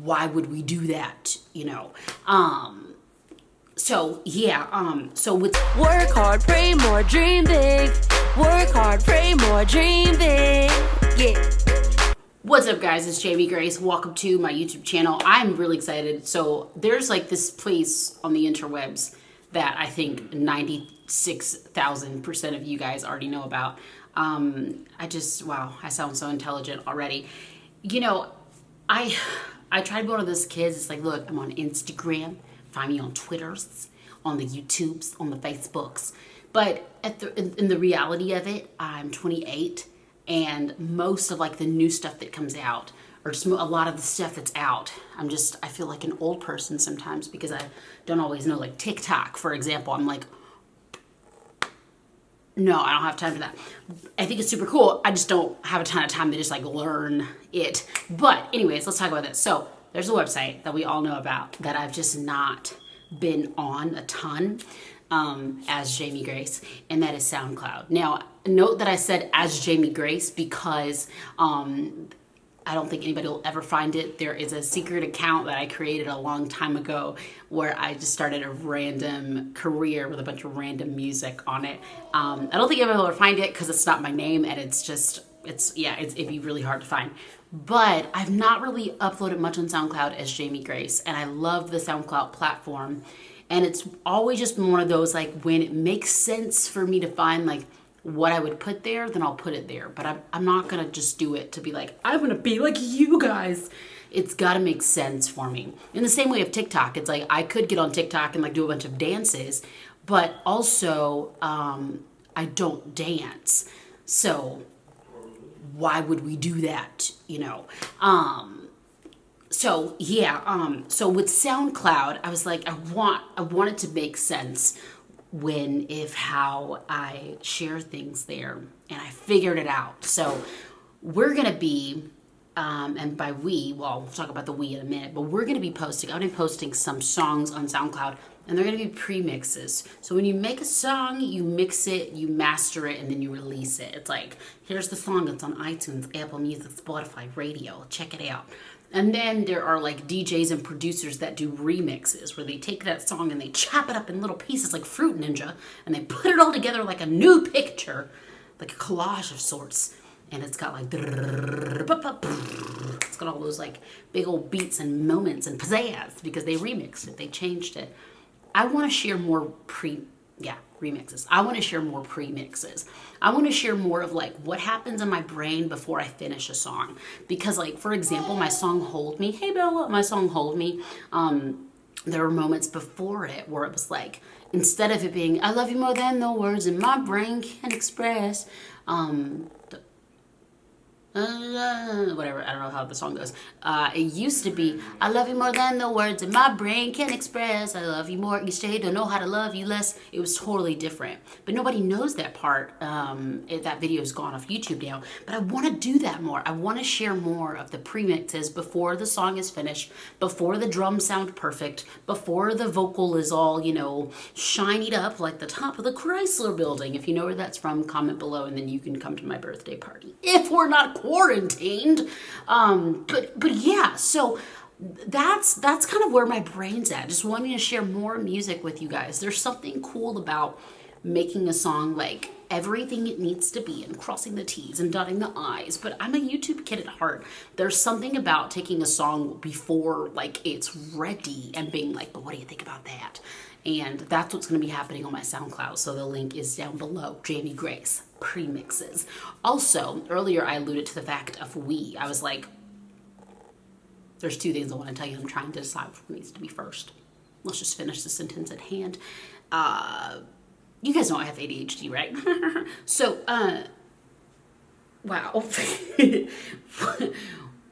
why would we do that? So yeah, so with work hard, pray more, dream big. Work hard, pray more, dream big. Yeah. What's up, guys? It's Jamie Grace. Welcome to my YouTube channel. I'm really excited. So there's like this place on the interwebs that I think 96,000% of you guys already know about. Wow, I sound so intelligent already. I try to be one of those kids. It's like, look, I'm on Instagram. Find me on Twitters, on the YouTubes, on the Facebooks. But in the reality of it, I'm 28, and most of like the new stuff that comes out, or just a lot of the stuff that's out, I feel like an old person sometimes because I don't always know. Like TikTok, for example, I'm like, no, I don't have time for that. I think it's super cool. I just don't have a ton of time to just like learn it. But anyways, let's talk about this. So there's a website that we all know about that I've just not been on a ton as Jamie Grace, and that is SoundCloud. Now, note that I said as Jamie Grace because I don't think anybody will ever find it. There is a secret account that I created a long time ago where I just started a random career with a bunch of random music on it. I don't think anybody will ever find it because it's not my name, and it'd be really hard to find. But I've not really uploaded much on SoundCloud as Jamie Grace, and I love the SoundCloud platform. And it's always just been one of those, like, when it makes sense for me to find like what I would put there, then I'll put it there. But I'm not gonna just do it to be like, I'm gonna be like you guys. It's gotta make sense for me. In the same way of TikTok, it's like I could get on TikTok and like do a bunch of dances, but also I don't dance. So why would we do that? So yeah, so with SoundCloud, I was like, I want it to make sense how I share things there, and I figured it out. So we're gonna be, and by we, well, we'll talk about the we in a minute, but I'm gonna be posting some songs on SoundCloud, and they're gonna be pre-mixes. So when you make a song, you mix it, you master it, and then you release it. It's like, here's the song, it's on iTunes, Apple Music, Spotify, radio, check it out. And then there are like DJs and producers that do remixes where they take that song and they chop it up in little pieces like Fruit Ninja, and they put it all together like a new picture, like a collage of sorts. And it's got like, it's got all those like big old beats and moments and pizzazz because they remixed it, they changed it. I want to share more remixes. I want to share more pre-mixes. I want to share more of like what happens in my brain before I finish a song. Because like, for example, my song Hold Me, hey Bella, my song Hold Me, there were moments before it where it was like, instead of it being, I love you more than the words in my brain can express, whatever, I don't know how the song goes. It used to be, I love you more than the words in my brain can express. I love you more each day, don't know how to love you less. It was totally different. But nobody knows that part. That video is gone off YouTube now. But I want to do that more. I want to share more of the premixes before the song is finished, before the drums sound perfect, before the vocal is all, shinied up like the top of the Chrysler building. If you know where that's from, comment below, and then you can come to my birthday party. If we're not quarantined. But yeah, so that's kind of where my brain's at, just wanting to share more music with you guys. There's something cool about making a song like everything it needs to be and crossing the T's and dotting the I's, but I'm a YouTube kid at heart. There's something about taking a song before like it's ready and being like, but what do you think about that? And that's what's going to be happening on my SoundCloud. So the link is down below, Jamie Grace premixes. Also, earlier I alluded to the fact of we. I was like, there's two things I want to tell you. I'm trying to decide what needs to be first. Let's just finish the sentence at hand. You guys know I have ADHD, right? So, wow.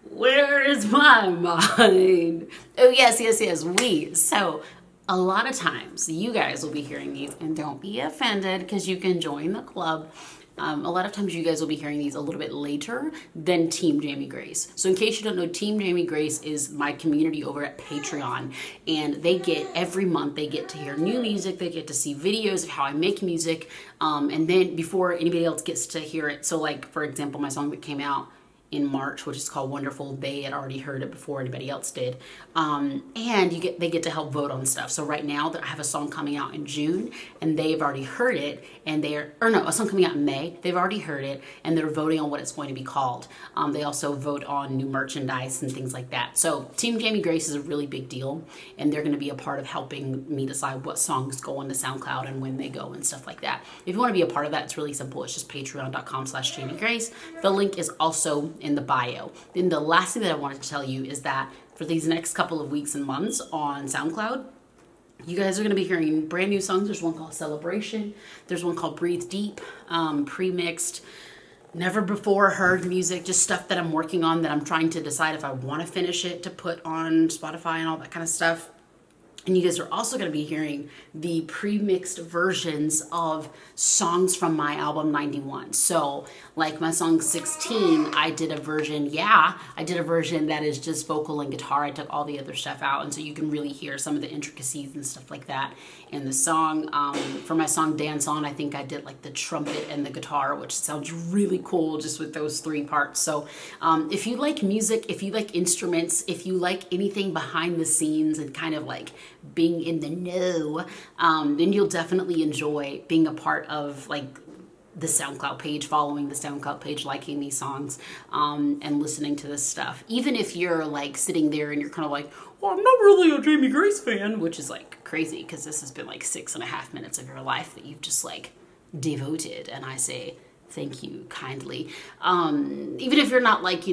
Where is my mind? Oh, yes, we. So, a lot of times you guys will be hearing these, and don't be offended because you can join the club. A lot of times you guys will be hearing these a little bit later than Team Jamie Grace. So in case you don't know, Team Jamie Grace is my community over at Patreon, and they get, every month they get to hear new music, they get to see videos of how I make music, and then before anybody else gets to hear it. So like, for example, my song that came out in March, which is called Wonderful. They had already heard it before anybody else did. And they get to help vote on stuff. So right now I have a song coming out in June and they've already heard it, and a song coming out in May. They've already heard it and they're voting on what it's going to be called. They also vote on new merchandise and things like that. So Team Jamie Grace is a really big deal, and they're going to be a part of helping me decide what songs go on the SoundCloud and when they go and stuff like that. If you want to be a part of that, it's really simple. It's just patreon.com/Jamie Grace. The link is also in the bio. Then the last thing that I wanted to tell you is that for these next couple of weeks and months on SoundCloud, you guys are going to be hearing brand new songs. There's one called Celebration. There's one called Breathe Deep, pre-mixed, never before heard music, just stuff that I'm working on that I'm trying to decide if I want to finish it to put on Spotify and all that kind of stuff. And you guys are also going to be hearing the pre-mixed versions of songs from my album 91. So like my song 16, I did a version that is just vocal and guitar. I took all the other stuff out, and so you can really hear some of the intricacies and stuff like that in the song. For my song Dance On, I think I did like the trumpet and the guitar, which sounds really cool just with those 3 parts. So if you like music, if you like instruments, if you like anything behind the scenes and kind of like being in the know, then you'll definitely enjoy being a part of like the SoundCloud page, following the SoundCloud page, liking these songs, and listening to this stuff. Even if you're like sitting there and you're kind of like, well, I'm not really a Jamie Grace fan, which is like crazy because this has been like 6.5 minutes of your life that you've just like devoted, and I say thank you kindly. Even if you're not like,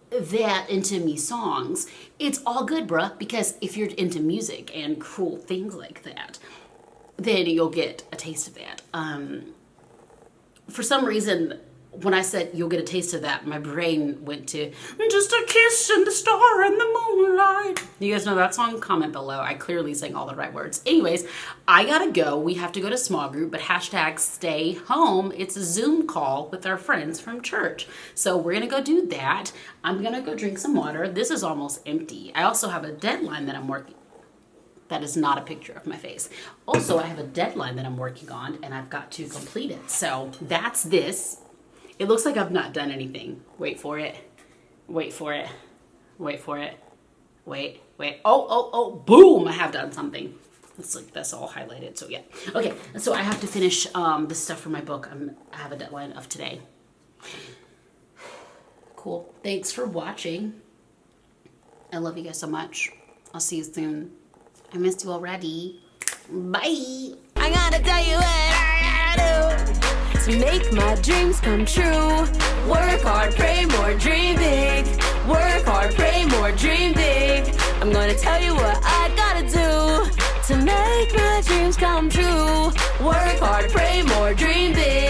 that into me songs, it's all good, bruh, because if you're into music and cool things like that, then you'll get a taste of that. For some reason, when I said you'll get a taste of that, my brain went to just a kiss and the star and the moonlight. You guys know that song? Comment below. I clearly sang all the right words. Anyways, I gotta go. We have to go to small group, but #stay home. It's a Zoom call with our friends from church. So we're gonna go do that. I'm gonna go drink some water. This is almost empty. I also have a deadline that I'm working. That is not a picture of my face. Also, I have a deadline that I'm working on, and I've got to complete it. So that's this. It looks like I've not done anything. Wait for it. Wait for it. Wait for it. Wait. Oh, boom! I have done something. It's like that's all highlighted, so yeah. Okay, so I have to finish the stuff for my book. I have a deadline of today. Cool. Thanks for watching. I love you guys so much. I'll see you soon. I missed you already. Bye. I gotta tell you what I gotta do to make my dreams come true. Work hard, pray more, dream big. Work hard, pray more, dream big. I'm gonna tell you what I gotta do to make my dreams come true. Work hard, pray more, dream big.